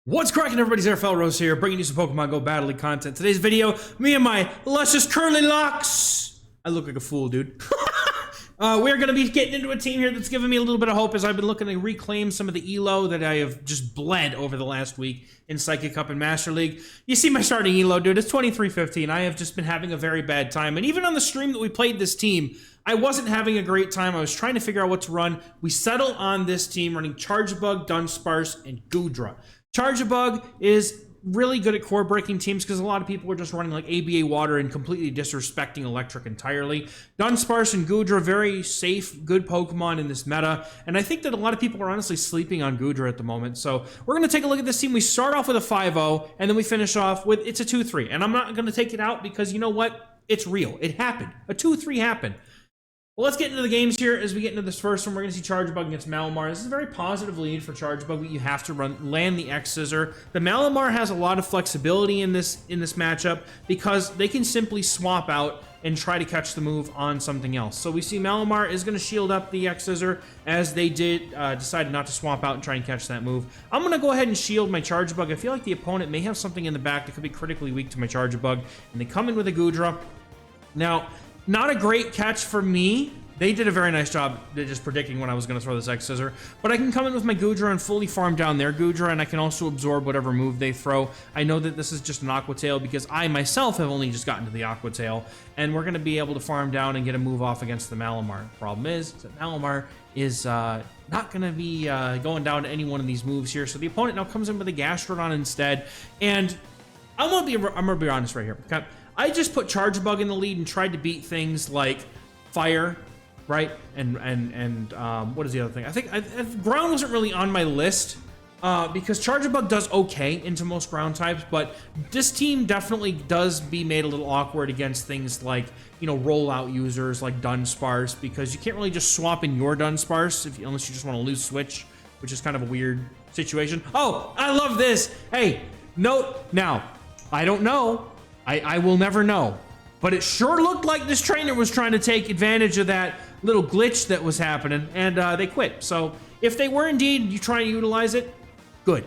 What's cracking, everybody? XehrFelrose here, bringing you some Pokemon Go Battle League content. Today's video, me and my luscious curly locks. I look like a fool, dude. We're going to be getting into a team here that's given me a little bit of hope as I've been looking to reclaim some of the elo that I have just bled over the last week in Psychic Cup and Master League. You see my starting elo, dude. It's 23-15. I have just been having a very bad time. And even on the stream that we played this team, I wasn't having a great time. I was trying to figure out what to run. We settled on this team running Charjabug, Dunsparce, and Goodra. Charjabug is really good at core breaking teams because a lot of people are just running like ABA water and completely disrespecting electric entirely. Dunsparce and Goodra, very safe, good Pokemon in this meta. And I think that a lot of people are honestly sleeping on Goodra at the moment. So we're going to take a look at this team. We start off with a 5-0 and then we finish off with, it's a 2-3. And I'm not going to take it out because you know what? It's real. It happened. A 2-3 happened. Well, let's get into the games here. As we get into this first one, we're going to see Charjabug against Malamar. This is a very positive lead for Charjabug, but you have to land the X-Scissor. The Malamar has a lot of flexibility in this matchup because they can simply swap out and try to catch the move on something else. So we see Malamar is going to shield up the X-Scissor as they decided not to swap out and try and catch that move. I'm going to go ahead and shield my Charjabug. I feel like the opponent may have something in the back that could be critically weak to my Charjabug, and they come in with a Goodra. Now, not a great catch for me. They did a very nice job just predicting when I was going to throw this X-Scissor. But I can come in with my Goodra and fully farm down their Goodra, and I can also absorb whatever move they throw. I know that this is just an Aqua Tail because I myself have only just gotten to the Aqua Tail, and we're going to be able to farm down and get a move off against the Malamar. Problem is that Malamar is not going to be going down to any one of these moves here. So the opponent now comes in with a Gastrodon instead, and I'm going to be honest right here. Okay? I just put Charjabug in the lead and tried to beat things like Fire, right? And what is the other thing? I think Ground wasn't really on my list because Charjabug does okay into most ground types, but this team definitely does be made a little awkward against things like, you know, rollout users like Dunsparce, because you can't really just swap in your Dunsparce unless you just want to lose switch, which is kind of a weird situation. Oh, I love this. Hey, note now, I don't know. I will never know, but it sure looked like this trainer was trying to take advantage of that little glitch that was happening, and they quit. So if they were indeed you trying to utilize it, good.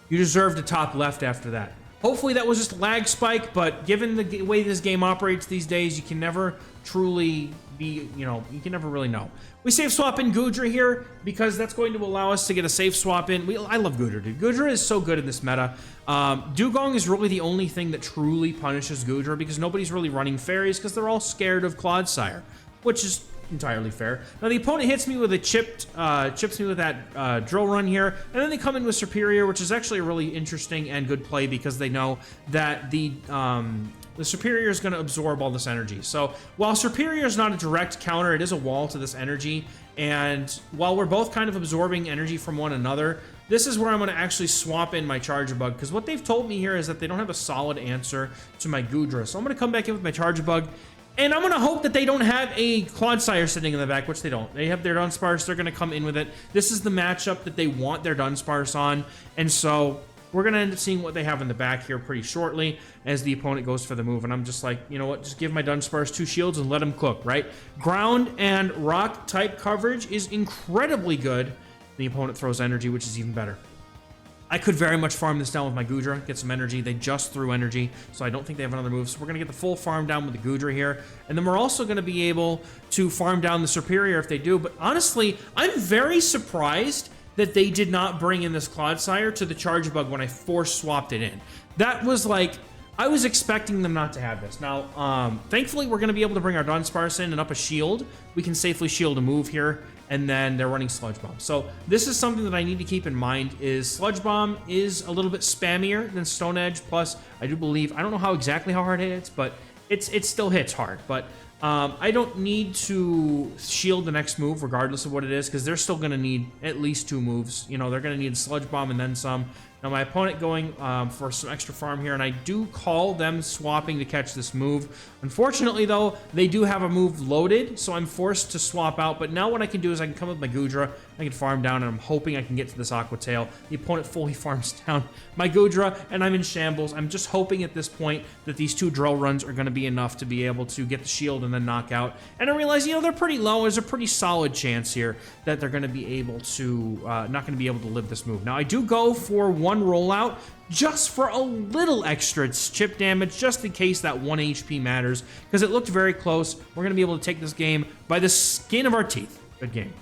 You deserved a top left after that. Hopefully that was just a lag spike, but given the way this game operates these days, you can never truly be, you know, you can never really know. We safe swap in Goodra here because that's going to allow us to get a safe swap in. I love Goodra, dude. Goodra is so good in this meta. Dugong is really the only thing that truly punishes Goodra because nobody's really running fairies because they're all scared of Clodsire, which is entirely fair. Now the opponent hits me with a chips me with that drill run here, and then they come in with Superior, which is actually a really interesting and good play because they know that the Superior is going to absorb all this energy. So while Superior is not a direct counter, it is a wall to this energy, and while we're both kind of absorbing energy from one another, this is where I'm going to actually swap in my Charjabug, because what they've told me here is that they don't have a solid answer to my Goodra. So I'm going to come back in with my Charjabug, and I'm going to hope that they don't have a Clodsire sitting in the back, which they don't. They have their Dunsparce. They're going to come in with it. This is the matchup that they want their Dunsparce on, and so we're going to end up seeing what they have in the back here pretty shortly as the opponent goes for the move. And I'm just like, you know what? Just give my Dunsparce 2 shields and let him cook, right? Ground and rock type coverage is incredibly good. The opponent throws energy, which is even better. I could very much farm this down with my Goodra, get some energy. They just threw energy, so I don't think they have another move. So we're going to get the full farm down with the Goodra here. And then we're also going to be able to farm down the Superior if they do. But honestly, I'm very surprised that they did not bring in this Clodsire to the Charjabug when I force swapped it in. That was like, I was expecting them not to have this. Now, thankfully, we're going to be able to bring our Dunsparce in and up a shield. We can safely shield a move here, and then they're running Sludge Bomb. So this is something that I need to keep in mind is Sludge Bomb is a little bit spammier than Stone Edge. Plus, I do believe, I don't know how hard it hits, but it still hits hard. But I don't need to shield the next move regardless of what it is, because they're still going to need at least 2 moves. You know, they're going to need Sludge Bomb and then some. Now my opponent going for some extra farm here, and I do call them swapping to catch this move. Unfortunately, though, they do have a move loaded, so I'm forced to swap out. But now what I can do is I can come with my Goodra, I can farm down, and I'm hoping I can get to this Aqua Tail. The opponent fully farms down my Goodra, and I'm in shambles. I'm just hoping at this point that these 2 drill runs are going to be enough to be able to get the shield and then knock out. And I realize, you know, they're pretty low. There's a pretty solid chance here that they're going to be able to, not going to be able to live this move. Now, I do go for 1 rollout just for a little extra chip damage, just in case that 1 HP matters, because it looked very close. We're going to be able to take this game by the skin of our teeth. Good game.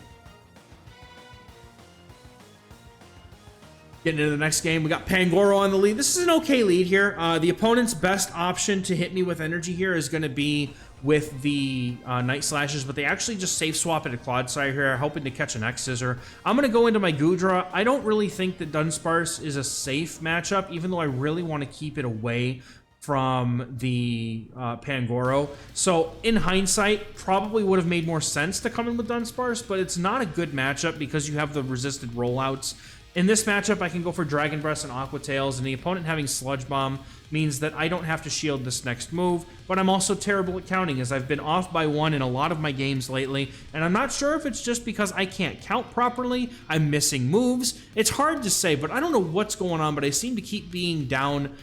Getting into the next game, we got Pangoro on the lead. This is an okay lead here. The opponent's best option to hit me with energy here is going to be with the Night Slashes, but they actually just safe swap it to Clodsire here, hoping to catch an X-Scissor. I'm going to go into my Goodra. I don't really think that Dunsparce is a safe matchup, even though I really want to keep it away from the Pangoro. So in hindsight, probably would have made more sense to come in with Dunsparce, but it's not a good matchup because you have the resisted rollouts. In this matchup, I can go for Dragon Breath and Aqua Tails, and the opponent having Sludge Bomb means that I don't have to shield this next move, but I'm also terrible at counting, as I've been off by 1 in a lot of my games lately, and I'm not sure if it's just because I can't count properly, I'm missing moves. It's hard to say, but I don't know what's going on, but I seem to keep being down,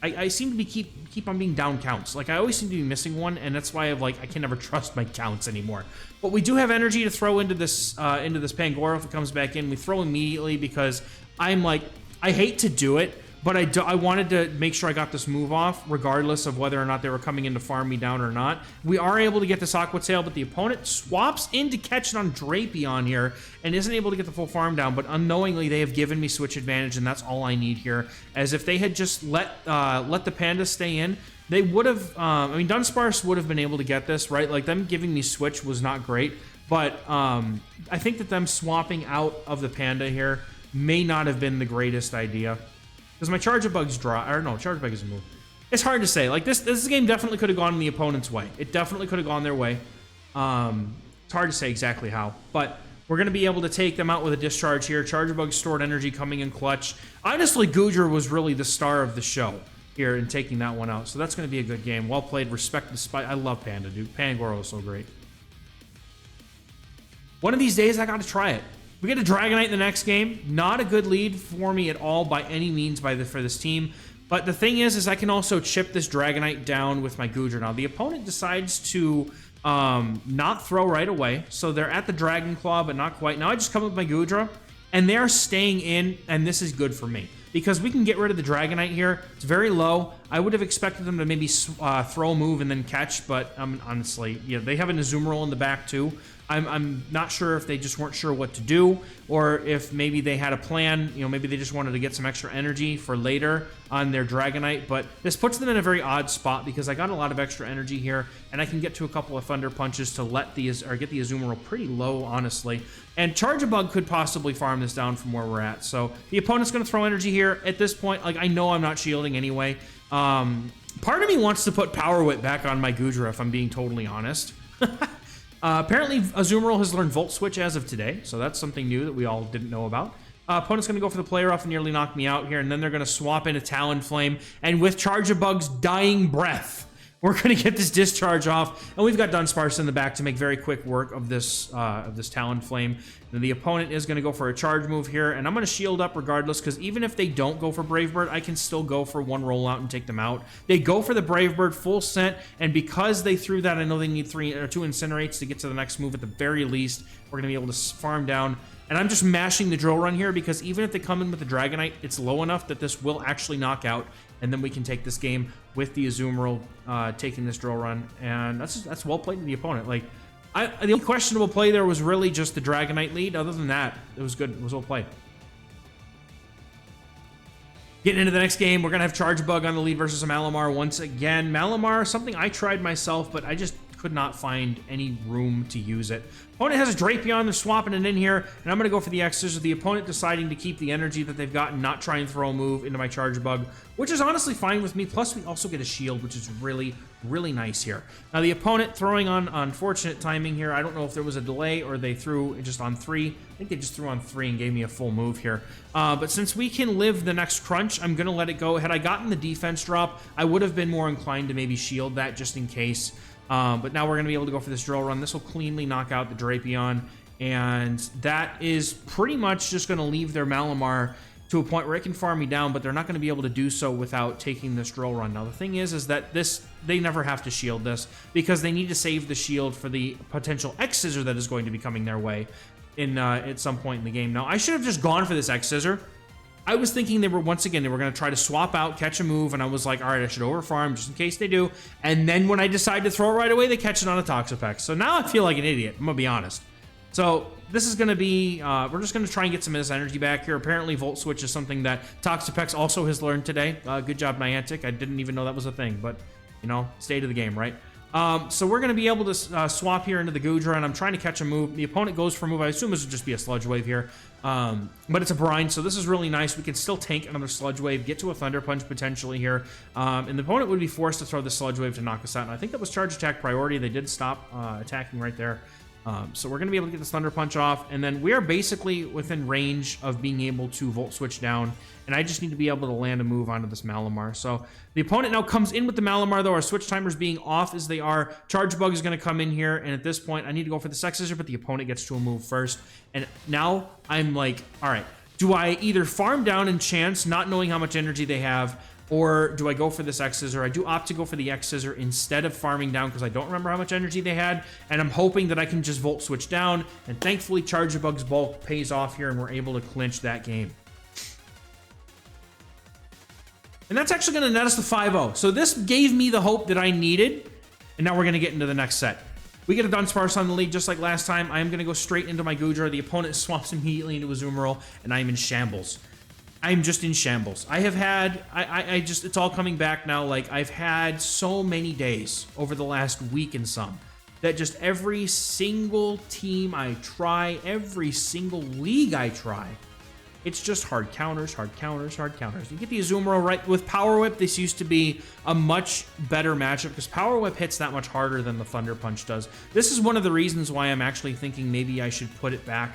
I seem to be keep on being down counts. Like, I always seem to be missing one, and that's why I can never trust my counts anymore. But we do have energy to throw into this Pangoro if it comes back in. We throw immediately because I'm like, I hate to do it, but I wanted to make sure I got this move off, regardless of whether or not they were coming in to farm me down or not. We are able to get this Aqua Tail, but the opponent swaps in to catch it on Drapion here and isn't able to get the full farm down, but unknowingly they have given me switch advantage, and that's all I need here. As if they had just let the Panda stay in, they would have, I mean, Dunsparce would have been able to get this, right? Like, them giving me switch was not great, but I think that them swapping out of the Panda here may not have been the greatest idea. Because my Charjabug's draw, or no, Charjabug is a move. It's hard to say. Like, this game definitely could have gone in the opponent's way. It definitely could have gone their way. It's hard to say exactly how, but we're going to be able to take them out with a discharge here. Charjabug's stored energy coming in clutch. Honestly, Goodra was really the star of the show here in taking that one out. So that's going to be a good game. Well played. Respect the spite. I love Panda, dude. Pangoro is so great. One of these days, I got to try it. We get a Dragonite in the next game. Not a good lead for me at all by any means for this team. But the thing is I can also chip this Dragonite down with my Goodra. Now, the opponent decides to not throw right away. So they're at the Dragon Claw, but not quite. Now I just come with my Goodra, and they're staying in, and this is good for me. Because we can get rid of the Dragonite here. It's very low. I would have expected them to maybe throw a move and then catch, but honestly, yeah, they have an Azumarill in the back too. I'm not sure if they just weren't sure what to do, or if maybe they had a plan. You know, maybe they just wanted to get some extra energy for later on their Dragonite. But this puts them in a very odd spot because I got a lot of extra energy here, and I can get to a couple of Thunder Punches to get the Azumarill pretty low, honestly. And Charjabug could possibly farm this down from where we're at. So the opponent's going to throw energy here. At this point, like, I know I'm not shielding anyway. Part of me wants to put Power Whip back on my Goodra, if I'm being totally honest. Apparently, Azumarill has learned Volt Switch as of today, so that's something new that we all didn't know about. Opponent's going to go for the player off and nearly knock me out here, and then they're going to swap into Talonflame, and with Charjabug's Dying Breath, we're going to get this discharge off, and we've got Dunsparce in the back to make very quick work of this Talonflame. And the opponent is going to go for a charge move here, and I'm going to shield up regardless, because even if they don't go for Brave Bird, I can still go for one rollout and take them out. They go for the Brave Bird full scent, and because they threw that, I know they need 2 Incinerates to get to the next move at the very least. We're going to be able to farm down. And I'm just mashing the Drill Run here because even if they come in with the Dragonite, it's low enough that this will actually knock out. And then we can take this game with the Azumarill taking this Drill Run. And that's well played to the opponent. Like, the only questionable play there was really just the Dragonite lead. Other than that, it was good. It was well played. Getting into the next game, we're going to have Charjabug on the lead versus a Malamar once again. Malamar, something I tried myself, but I just could not find any room to use it. Opponent has a Drapion, they're swapping it in here, and I'm going to go for the X's. The opponent deciding to keep the energy that they've got and not try and throw a move into my Charjabug, which is honestly fine with me. Plus, we also get a shield, which is really, really nice here. Now, the opponent throwing on unfortunate timing here. I don't know if there was a delay or they threw just on 3. I think they just threw on 3 and gave me a full move here. But since we can live the next crunch, I'm going to let it go. Had I gotten the defense drop, I would have been more inclined to maybe shield that just in case. But now we're going to be able to go for this drill run. This will cleanly knock out the Drapion. And that is pretty much just going to leave their Malamar to a point where it can farm me down, but they're not going to be able to do so without taking this drill run. Now, the thing is that they never have to shield this because they need to save the shield for the potential X-Scissor that is going to be coming their way at some point in the game. Now, I should have just gone for this X-Scissor. I was thinking they were going to try to swap out, catch a move, and I was like, all right, I should overfarm just in case they do. And then when I decide to throw it right away, they catch it on a Toxapex. So now I feel like an idiot, I'm going to be honest. So this is going to be, we're just going to try and get some of this energy back here. Apparently Volt Switch is something that Toxapex also has learned today. Good job, Niantic. I didn't even know that was a thing, but, you know, state of the game, right? So we're going to be able to swap here into the Goodra, and I'm trying to catch a move. The opponent goes for a move. I assume this would just be a Sludge Wave here. But it's a Brine, so this is really nice. We can still tank another Sludge Wave, get to a Thunder Punch potentially here. And the opponent would be forced to throw the Sludge Wave to knock us out. And I think that was Charge Attack priority. They did stop attacking right there. So we're going to be able to get this Thunder Punch off, and then we are basically within range of being able to Volt Switch down, and I just need to be able to land a move onto this Malamar. So the opponent now comes in with the Malamar, though. Our switch timers being off as they are. Charjabug is going to come in here, and at this point, I need to go for the X-Scissor, but the opponent gets to a move first. And now I'm like, all right, do I either farm down and chance, not knowing how much energy they have, or do I go for this X-Scissor? I do opt to go for the X-Scissor instead of farming down because I don't remember how much energy they had, and I'm hoping that I can just Volt Switch down, and thankfully Charjabug's bulk pays off here, and we're able to clinch that game. And that's actually going to net us to 5-0. So this gave me the hope that I needed, and now we're going to get into the next set. We get a Dunsparce on the lead just like last time. I am going to go straight into my Goodra. The opponent swaps immediately into Azumarill, and I am in shambles. I'm just in shambles. I have had, it's all coming back now. Like, I've had so many days over the last week and some that just every single team I try, every single league I try, it's just hard counters, hard counters, hard counters. You get the Azumarill right with Power Whip. This used to be a much better matchup because Power Whip hits that much harder than the Thunder Punch does. This is one of the reasons why I'm actually thinking maybe I should put it back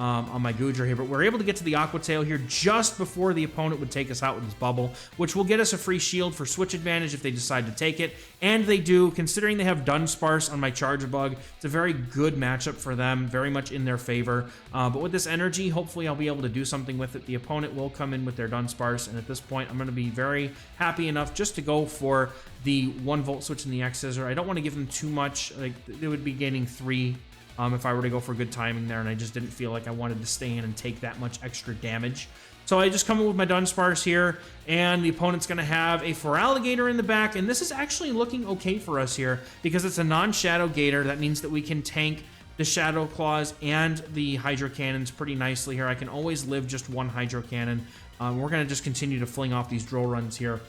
on my Goodra here, but we're able to get to the Aqua Tail here just before the opponent would take us out with his bubble, which will get us a free shield for switch advantage if they decide to take it, and they do. Considering they have Dunsparce on my Charjabug, it's a very good matchup for them, very much in their favor, but with this energy, hopefully I'll be able to do something with it. The opponent will come in with their Dunsparce, and at this point, I'm going to be very happy enough just to go for the 1 Volt Switch in the X-Scissor. I don't want to give them too much, like, they would be gaining 3 if I were to go for good timing there, and I just didn't feel like I wanted to stay in and take that much extra damage. So I just come in with my Dunsparce here, and the opponent's going to have a Feraligatr in the back, and this is actually looking okay for us here, because it's a non-Shadow Gator. That means that we can tank the Shadow Claws and the Hydro Cannons pretty nicely here. I can always live just 1 Hydro Cannon. We're going to just continue to fling off these drill runs here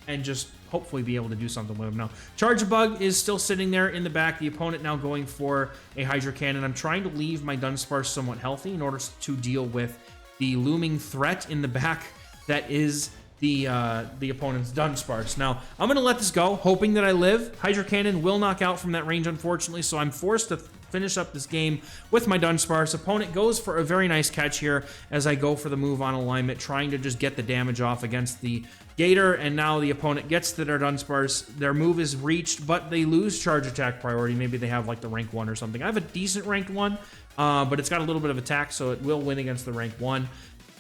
and just hopefully be able to do something with him. Now, Charjabug is still sitting there in the back. The opponent now going for a Hydro Cannon. I'm trying to leave my Dunsparce somewhat healthy in order to deal with the looming threat in the back that is the opponent's Dunsparce. Now, I'm going to let this go, hoping that I live. Hydro Cannon will knock out from that range, unfortunately, so I'm forced to finish up this game with my Dunsparce. Opponent goes for a very nice catch here as I go for the move on alignment, trying to just get the damage off against the Gator, and now the opponent gets to their Dunsparce. Their move is reached, but they lose charge attack priority. Maybe they have like the rank 1 or something. I have a decent ranked 1, but it's got a little bit of attack, so it will win against the rank 1.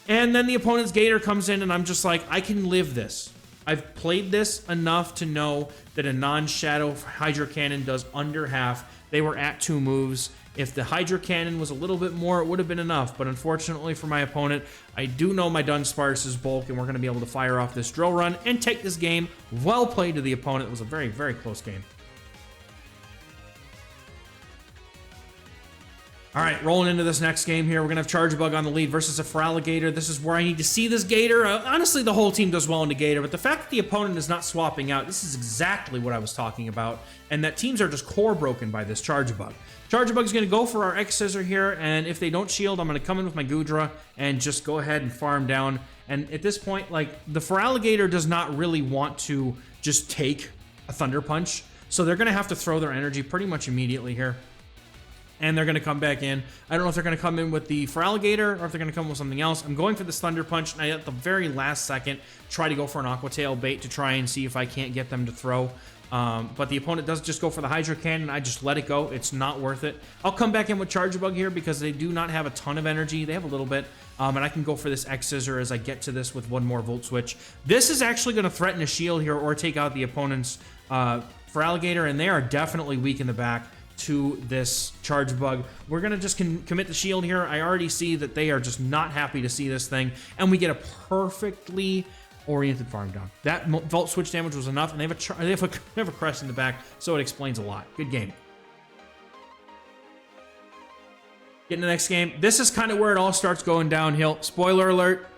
And then the opponent's Gator comes in, and I'm just like, I can live this. I've played this enough to know that a non-Shadow Hydro Cannon does under half. They were at 2 moves. If the Hydro Cannon was a little bit more, it would have been enough. But unfortunately for my opponent, I do know my Dunsparce's bulk, and we're going to be able to fire off this drill run and take this game. Well played to the opponent. It was a very, very close game. All right, rolling into this next game here. We're going to have Charjabug on the lead versus a Feraligatr. This is where I need to see this Gator. Honestly, the whole team does well into Gator, but the fact that the opponent is not swapping out, this is exactly what I was talking about, and that teams are just core broken by this Charjabug. Charjabug is going to go for our X-Scissor here, and if they don't shield, I'm going to come in with my Goodra and just go ahead and farm down. And at this point, like, the Feraligatr does not really want to just take a Thunder Punch, so they're going to have to throw their energy pretty much immediately here. And they're going to come back in. I don't know if they're going to come in with the Feraligatr or if they're going to come with something else. I'm going for this Thunder Punch, and I, at the very last second, try to go for an Aqua Tail bait to try and see if I can't get them to throw. But the opponent does just go for the Hydro Cannon. I just let it go. It's not worth it. I'll come back in with Charjabug here because they do not have a ton of energy. They have a little bit. And I can go for this X-Scissor as I get to this with one more Volt Switch. This is actually going to threaten a shield here or take out the opponent's Feraligatr, and they are definitely weak in the back to this Charjabug. We're going to just commit the shield here. I already see that they are just not happy to see this thing, and we get a perfectly oriented farm down. That Volt Switch damage was enough, and they have a crest in the back, so it explains a lot. Good game. Getting the next game. This is kind of where it all starts going downhill. Spoiler alert.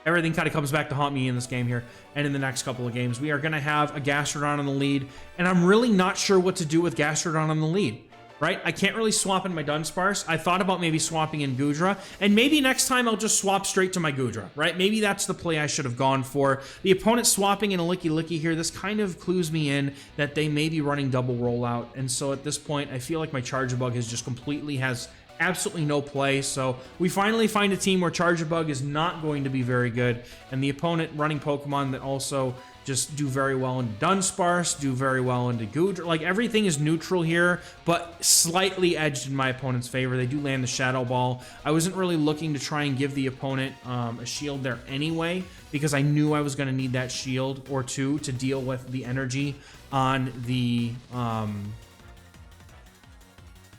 Everything kind of comes back to haunt me in this game here. And in the next couple of games, we are going to have a Gastrodon on the lead. And I'm really not sure what to do with Gastrodon on the lead, right? I can't really swap in my Dunsparce. I thought about maybe swapping in Goodra. And maybe next time I'll just swap straight to my Goodra, right? Maybe that's the play I should have gone for. The opponent swapping in a Licky Licky here, this kind of clues me in that they may be running double rollout. And so at this point, I feel like my Charjabug has just completely has absolutely no play. So we finally find a team where Charjabug is not going to be very good, and the opponent running Pokemon that also just do very well into Dunsparce, do very well into Goodra. Like, everything is neutral here, but slightly edged in my opponent's favor. They do land the Shadow Ball. I wasn't really looking to try and give the opponent a shield there anyway, because I knew I was going to need that shield or two to deal with the energy on the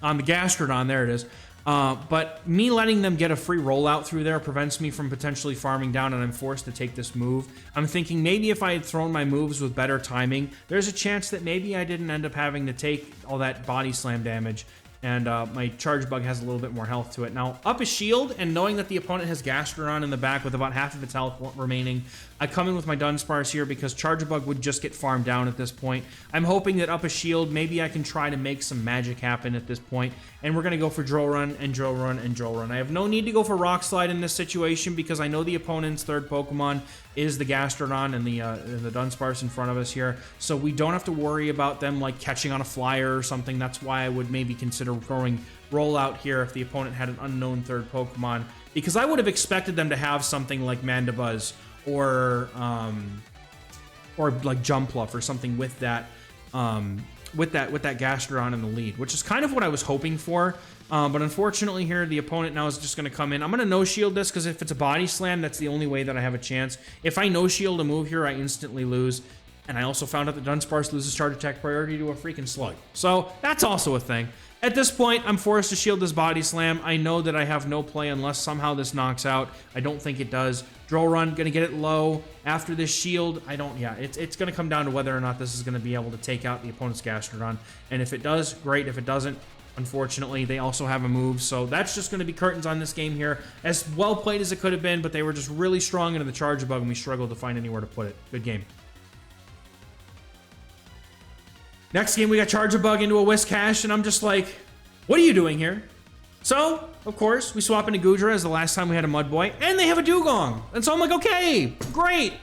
Gastrodon. There it is. But me letting them get a free rollout through there prevents me from potentially farming down, and I'm forced to take this move. I'm thinking maybe if I had thrown my moves with better timing, there's a chance that maybe I didn't end up having to take all that body slam damage, and my Charjabug has a little bit more health to it. Now, up a shield, and knowing that the opponent has Gastrodon in the back with about half of its health remaining, I come in with my Dunsparce here because Charjabug would just get farmed down at this point. I'm hoping that up a shield, maybe I can try to make some magic happen at this point, and we're going to go for Drill Run and Drill Run and Drill Run. I have no need to go for Rock Slide in this situation because I know the opponent's third Pokemon is the Gastrodon and the Dunsparce in front of us here, so we don't have to worry about them like catching on a flyer or something. That's why I would maybe consider going Rollout here if the opponent had an unknown third Pokemon, because I would have expected them to have something like Mandibuzz or like Jumpluff or something with that Gastrodon in the lead, which is kind of what I was hoping for. But unfortunately here, the opponent now is just going to come in. I'm going to no-shield this because if it's a Body Slam, that's the only way that I have a chance. If I no-shield a move here, I instantly lose. And I also found out that Dunsparce loses charge attack priority to a freaking Slug. So that's also a thing. At this point, I'm forced to shield this Body Slam. I know that I have no play unless somehow this knocks out. I don't think it does. Drill Run, gonna get it low. After this shield, it's gonna come down to whether or not this is gonna be able to take out the opponent's Gastrodon. And if it does, great. If it doesn't, unfortunately, they also have a move. So that's just gonna be curtains on this game here. As well played as it could have been, but they were just really strong into the Charjabug and we struggled to find anywhere to put it. Good game. Next game, we got Charjabug into a Whiscash, and I'm just like, what are you doing here? So, of course, we swap into Goodra as the last time we had a Mudboy, and they have a Dugong. And so I'm like, okay, great.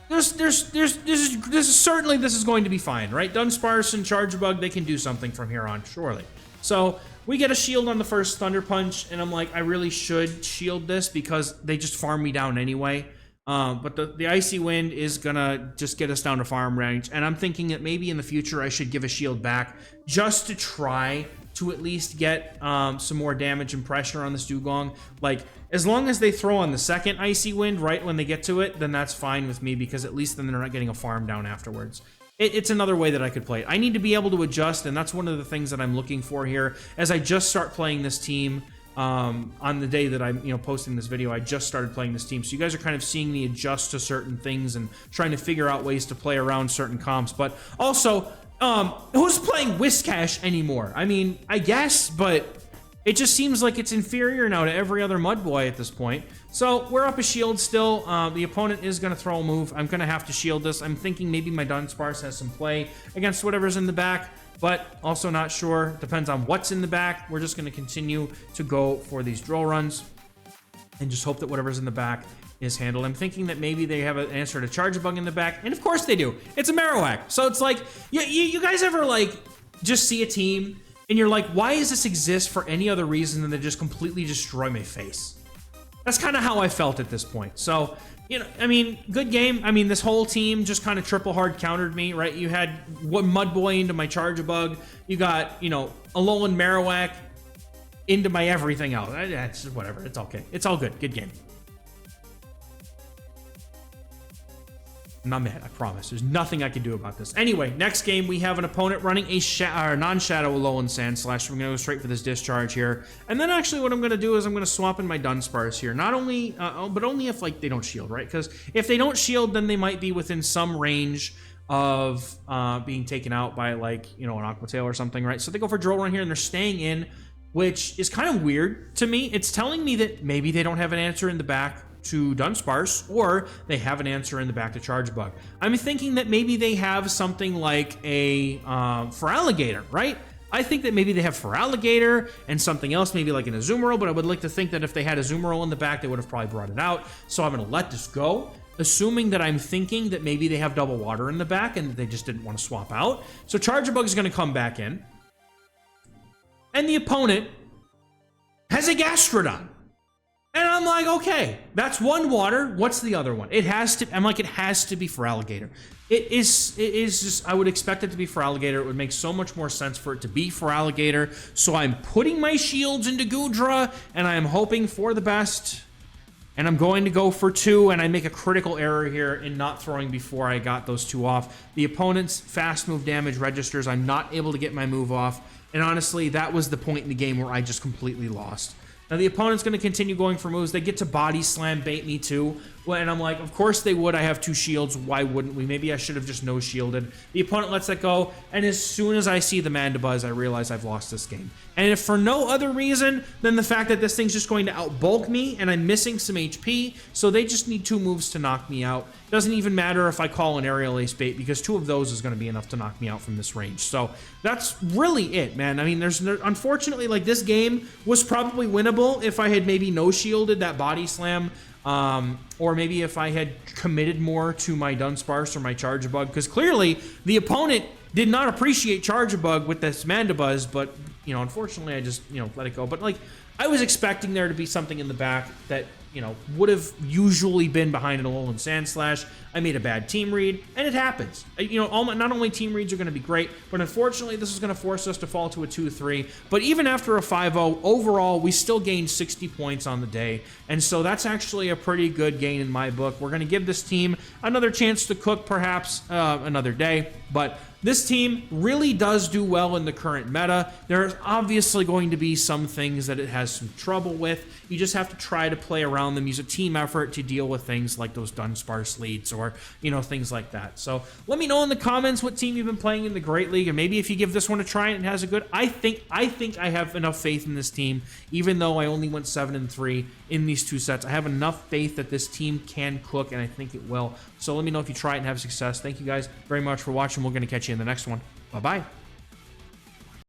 This is certainly going to be fine, right? Dunsparce and Charjabug, they can do something from here on, surely. So we get a shield on the first Thunder Punch, and I'm like, I really should shield this because they just farm me down anyway. But the Icy Wind is gonna just get us down to farm range, and I'm thinking that maybe in the future I should give a shield back just to try to at least get some more damage and pressure on this Dugong. Like, as long as they throw on the second Icy Wind right when they get to it, then that's fine with me, because at least then they're not getting a farm down afterwards. It's another way that I could play it. I need to be able to adjust, and that's one of the things that I'm looking for here as I just start playing this team. On the day that I'm, posting this video, I just started playing this team. So you guys are kind of seeing me adjust to certain things and trying to figure out ways to play around certain comps. But also, who's playing Whiscash anymore? I mean, I guess, but It just seems like it's inferior now to every other Mudboy at this point. So we're up a shield still. The opponent is going to throw a move. I'm going to have to shield this. I'm thinking maybe my Dunsparce has some play against whatever's in the back, but also not sure. Depends on what's in the back. We're just going to continue to go for these drill runs and just hope that whatever's in the back is handled. I'm thinking that maybe they have an answer to Charjabug in the back, and of course they do. It's a Marowak. So it's like, you guys ever like just see a team and you're like, why does this exist for any other reason than to just completely destroy my face? That's kind of how I felt at this point. So, you know, I mean, good game. I mean, this whole team just kind of triple hard countered me, right? You had one Mudboy into my Charjabug. You got, you know, Alolan Marowak into my everything else. It's just whatever. It's okay. It's all good. Good game. I'm not mad, I promise. There's nothing I can do about this. Anyway, next game, we have an opponent running a non-shadow Alolan Sandslash. So we're going to go straight for this discharge here. And then actually what I'm going to do is I'm going to swap in my Dunsparce here. Not only, but only if like they don't shield, right? Because if they don't shield, then they might be within some range of being taken out by like, you know, an Aqua Tail or something, right? So they go for Drill Run here and they're staying in, which is kind of weird to me. It's telling me that maybe they don't have an answer in the back to Dunsparce, or they have an answer in the back to Charjabug. I'm thinking that maybe they have something like a Feraligatr, right? I think that maybe they have Feraligatr and something else, maybe like an Azumarill, but I would like to think that if they had Azumarill in the back, they would have probably brought it out. So I'm going to let this go, assuming that I'm thinking that maybe they have Double Water in the back and they just didn't want to swap out. So Charjabug is going to come back in. And the opponent has a Gastrodon. And I'm like, okay, that's one water. What's the other one? It has to, I'm like, it has to be Feraligatr. It is just, I would expect it to be Feraligatr. It would make so much more sense for it to be Feraligatr. So I'm putting my shields into Goodra, and I am hoping for the best. And I'm going to go for 2, and I make a critical error here in not throwing before I got those 2 off. The opponent's fast move damage registers. I'm not able to get my move off. And honestly, that was the point in the game where I just completely lost. Now, the opponent's going to continue going for moves. They get to Body Slam bait me too. Well, and I'm like, of course they would. I have 2 shields. Why wouldn't we? Maybe I should have just no-shielded. The opponent lets that go. And as soon as I see the Mandibuzz, I realize I've lost this game. And if for no other reason than the fact that this thing's just going to outbulk me and I'm missing some HP, so they just need 2 moves to knock me out. Doesn't even matter if I call an Aerial Ace bait because 2 of those is going to be enough to knock me out from this range. So that's really it, man. I mean, unfortunately, like, this game was probably winnable if I had maybe no-shielded that Body Slam, or maybe if I had committed more to my Dunsparce or my Charjabug, because clearly the opponent did not appreciate Charjabug with this Mandibuzz, but, you know, unfortunately I just, you know, let it go. But, like, I was expecting there to be something in the back that, you know, would have usually been behind an Alolan Sandslash. I made a bad team read, and it happens. You know, not only team reads are going to be great, but unfortunately this is going to force us to fall to a 2-3. But even after a 5-0, overall, we still gained 60 points on the day. And so that's actually a pretty good gain in my book. We're going to give this team another chance to cook, perhaps another day. But this team really does do well in the current meta. There's obviously going to be some things that it has some trouble with. You just have to try to play around them, use a team effort to deal with things like those Dunsparce leads or, you know, things like that. So let me know in the comments what team you've been playing in the Great League, and maybe if you give this one a try and it has a good, I think I have enough faith in this team, even though I only went 7-3 in these 2 sets. I have enough faith that this team can cook, and I think it will. So let me know if you try it and have success. Thank you guys very much for watching. We're going to catch you in the next one. Bye-bye.